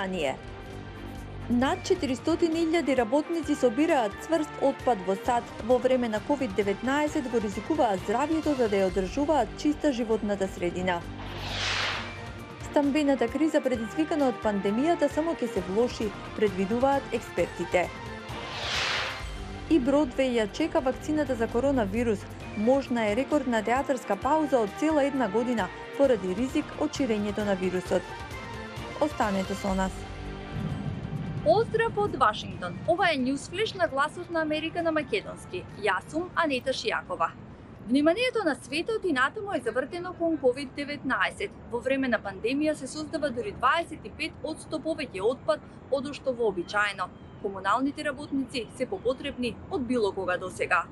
издание. Над 400.000 работници собираат цврст отпад во САД. Во време на COVID-19 го ризикуваат здравјето за да ја одржуваат чиста животната средина. Стамбената криза предизвикана од пандемијата само ќе се влоши, предвидуваат експертите. И Бродвеј ја чека вакцината за коронавирус. Можна е рекордна театарска пауза од цела една година поради ризик од ширењето на вирусот. Останете со нас. Поздрав од Вашингтон. Ова е Newsflash на гласот на Америка на македонски. Јас сум Анета Шијакова. Вниманието на светот и натаму е завртено кон COVID-19. Во време на пандемија се создава дури 25% повеќе отпад од што вообичаено. Комуналните работници се попотребни од било кога досега.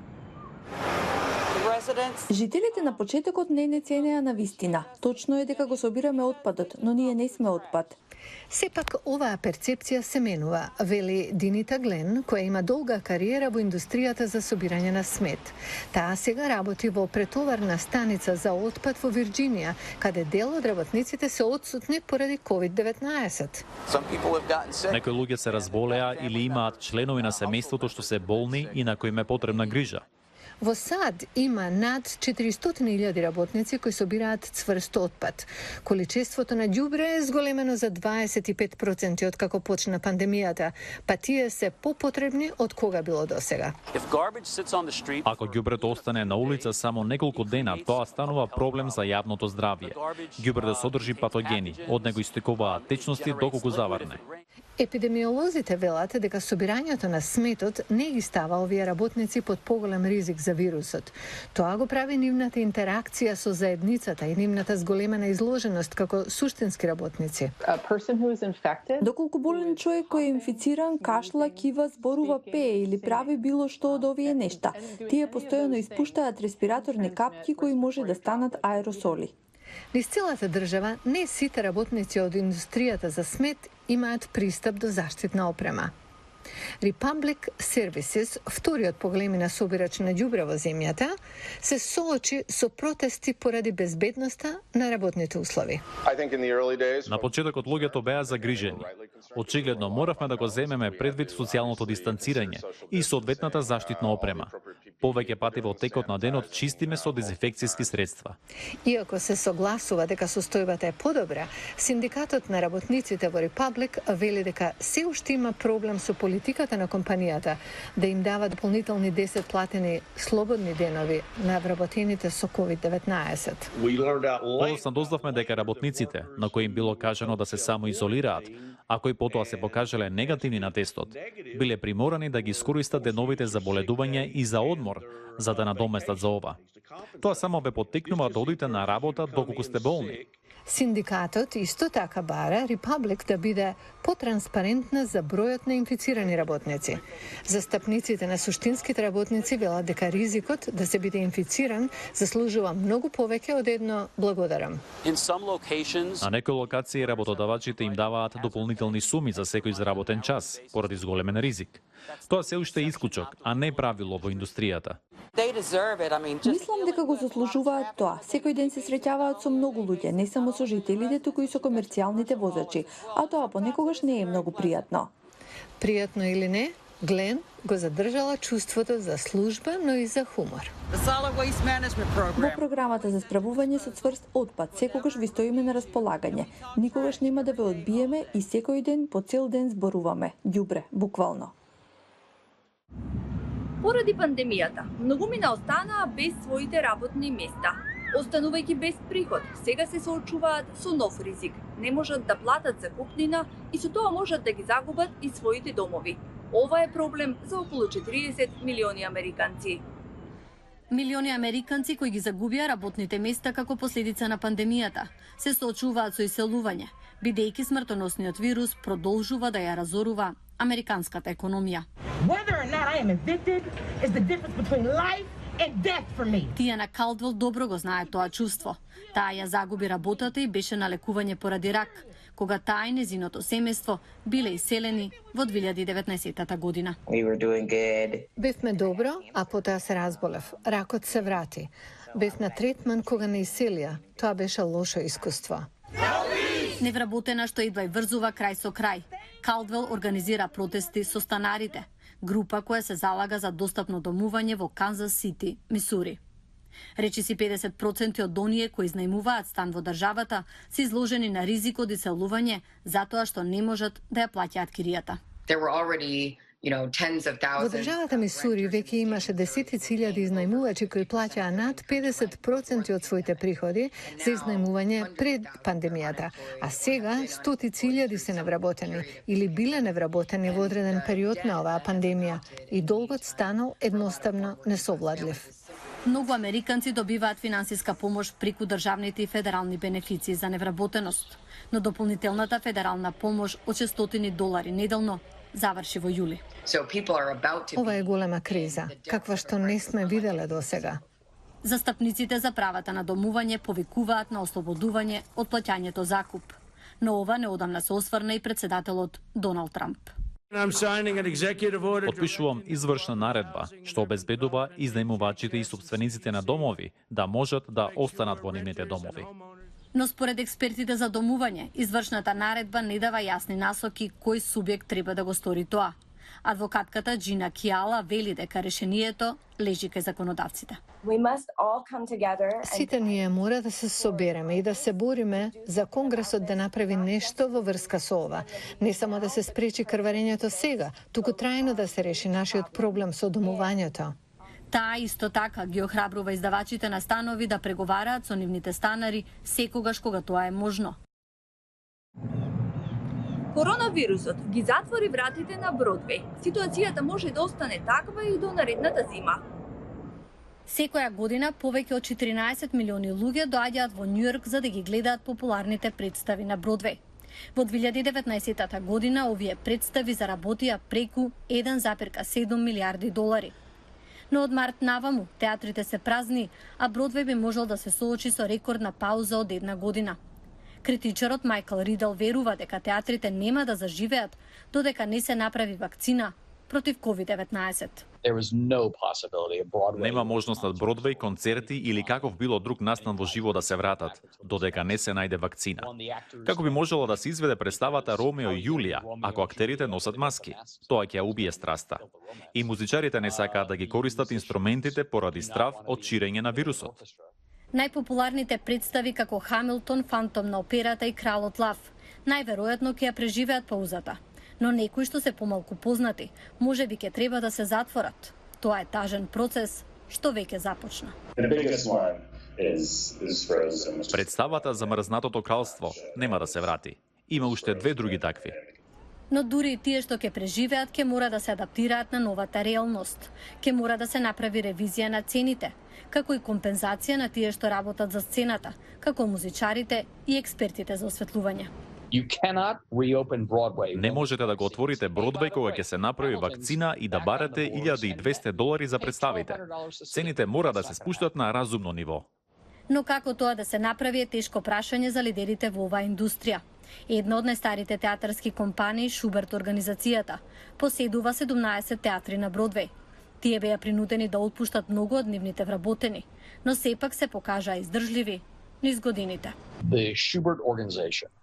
Жителите на почетокот не ценеа на вистина. Точно е дека го собираме отпадот, но ние не сме отпад. Сепак оваа перцепција се менува, вели Динита Глен, која има долга кариера во индустријата за собирање на смет. Таа сега работи во претоварна станица за отпад во Вирџинија, каде дел од работниците се отсутни поради COVID-19. Некои луѓе се разболеа или имаат членови на семејството што се болни и на кои им е потребна грижа. Во САД има над 400.000 работници кои собираат цврст отпад. Количеството на ѓубре е зголемено за 25% од како почна пандемијата, па тие се попотребни од кога било досега. Ако ѓубрето остане на улица само неколку дена, тоа станува проблем за јавното здравје. Ѓубрето содржи патогени, од него истекуваат течности доколку заварне. Епидемиолозите велат дека собирањето на сметот не ги става овие работници под поголем ризик за вирусот. Тоа го прави нивната интеракција со заедницата и нивната зголемена изложеност како суштински работници. Доколку болен човек кој е инфициран, кашла, кива, зборува, пее или прави било што од овие нешта, тие постојано испуштаат респираторни капки кои може да станат аеросоли. Низ целата држава не сите работници од индустријата за смет имаат пристап до заштитна опрема. Republic Services, вториот по големина собирач на ѓубре во земјата, се соочи со протести поради безбедноста на работните услови. На почетокот луѓето беа загрижени. Очигледно моравме да го земеме предвид социјалното дистанцирање и соодветната заштитна опрема. Повеќе пати во текот на денот чистиме со дезинфекцијски средства. Иако се согласува дека состојбата е подобра, синдикатот на работниците во Republic вели дека се уште има проблем со политиката на компанијата да им дава дополнителни 10 платени слободни денови на вработените со COVID-19. Подоцна дознавме дека работниците, на кои им било кажано да се самоизолираат, а кои потоа се покажале негативни на тестот, биле приморани да ги искористат деновите за боледување и за одмор, за да надоместат за ова. Тоа само бе поттикнува да одите на работа доколку сте болни. Синдикатот исто така бара Republic да биде потранспарентна за бројот на инфицирани работници. Застапниците на суштинските работници велат дека ризикот да се биде инфициран заслужува многу повеќе од едно благодарам. На некои локации работодавачите им даваат дополнителни суми за секој заработен час, поради зголемен ризик. Тоа се уште исклучок, а не правило во индустријата. Мислам дека го заслужуваат тоа. Секој ден се среќаваат со многу луѓе, не само со жителите, туку и со комерцијалните возачи, а тоа понекогаш не е многу пријатно. Пријатно или не, Глен го задржала чувството за служба, но и за хумор. Во програмата за справување со цврст отпад секогаш ви стоиме на располагање. Никогаш нема да ве одбиеме и секој ден по цел ден зборуваме. Ѓубре, буквално. Поради пандемијата, многумина останаа без своите работни места. Останувајќи без приход, сега се соочуваат со нов ризик. Не можат да платат закупнина и со тоа можат да ги загубат и своите домови. Ова е проблем за околу 40 милиони американци. Милиони американци кои ги загубија работните места како последица на пандемијата се соочуваат со иселување, бидејќи смртоносниот вирус продолжува да ја разорува американската економија. Тијана Калдвел добро го знае тоа чувство. Таа ја загуби работата и беше на лекување поради рак, кога таа и незиното семејство биле иселени во 2019 година. Бевме добро, а потоа се разболев. Ракот се врати. Бев на третман кога не иселија. Тоа беше лошо искуство. Невработена што едва и врзува крај со крај. Калдвел организира протести со станарите, група која се залага за достапно домување во Канзас Сити, Мисури. Речиси 50% од оние кои изнајмуваат стан во државата се изложени на ризик од иселување затоа што не можат да ја плаќаат киријата. Во државата Мисури веќе имаше десетици илјади изнајмувачи кои плаќаа над 50% од своите приходи за изнајмување пред пандемијата, а сега стотици илјади се невработени или биле невработени во одреден период на оваа пандемија и долгот станал едноставно несовладлив. Многу американци добиваат финансиска помош преку државните и федерални бенефиции за невработеност, но дополнителната федерална помош од $600 неделно заврши во јули. Ова е голема криза, каква што не сме виделе досега. Застапниците за правата на домување повикуваат на ослободување од плаќањето закуп. Но ова неодамна се осврна и председателот Доналд Трамп. Подпишувам извршна наредба што обезбедува изнајмувачите и собствениците на домови да можат да останат во нивните домови. Но според експертите за домување, извршната наредба не дава јасни насоки кој субјект треба да го стори тоа. Адвокатката Джина Киала вели дека решението лежи кај законодавците. Сите ние мора да се собереме и да се бориме за Конгресот да направи нешто во врска со ова. Не само да се спречи крварењето сега, туку трајно да се реши нашиот проблем со домувањето. Таа исто така ги охрабрува издавачите на станови да преговараат со нивните станари секогаш кога тоа е можно. Коронавирусот ги затвори вратите на Бродвеј. Ситуацијата може да остане таква и до наредната зима. Секоја година повеќе од 14 милиони луѓе доаѓаат во Њујорк за да ги гледаат популарните представи на Бродвеј. Во 2019 година овие представи заработија преку $1,7 милиарди. Но од март наваму театрите се празни, а Бродвеј би можел да се соочи со рекордна пауза од една година. Критичарот Майкл Ридал верува дека театрите нема да заживеат додека не се направи вакцина против COVID-19. Нема можност на Бродвеј, концерти или каков било друг настан во живо да се вратат, додека не се најде вакцина. Како би можело да се изведе представата Ромео и Јулија, ако актерите носат маски? Тоа ќе ја убие страста. И музичарите не сакаат да ги користат инструментите поради страв од ширење на вирусот. Најпопуларните представи како Хамилтон, Фантом на операта и Кралот Лав најверојатно ќе ја преживеат паузата. Но некои што се помалку познати, можеби ќе треба да се затворат. Тоа е тажен процес што веќе започна. Представата за мрзнатото кралство нема да се врати. Има уште две други такви. Но дури и тие што ќе преживеат ќе мора да се адаптираат на новата реалност. Ќе мора да се направи ревизија на цените, како и компензација на тие што работат за сцената, како музичарите и експертите за осветлување. Не можете да го отворите Бродвеј кога ќе се направи вакцина и да барате $1,200 за представите. Цените мора да се спуштат на разумно ниво. Но како тоа да се направи е тешко прашање за лидерите во оваа индустрија. Една од најстарите театарски компании, Шуберт организацијата, поседува 17 театри на Бродвеј. Тие беа принудени да отпуштат многу од нивните вработени, но сепак се покажаа издржливи низ годините.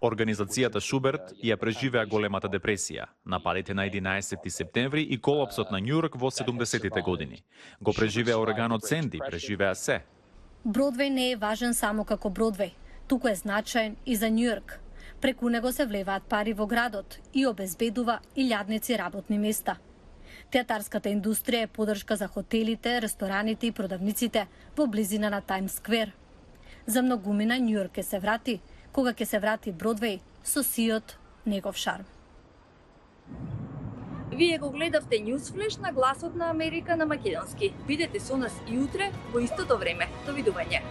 Организацијата Шуберт ја преживеа големата депресија, нападите на 11 септември и колапсот на Њујорк во 70-тите години. Го преживеа ураганот Сенди, преживеа се. Бродвеј не е важен само како Бродвеј, туку е значаен и за Њујорк. Преку него се влеваат пари во градот и обезбедува илјадници работни места. Театарската индустрија е поддршка за хотелите, рестораните и продавниците во близина на Таймс Сквер. За многумина Њујорк ќе се врати, кога ќе се врати Бродвеј со сиот негов шарм. Вие го гледавте Newsflash на Гласот на Америка на македонски. Бидете со нас и утре во истото време. Довидување.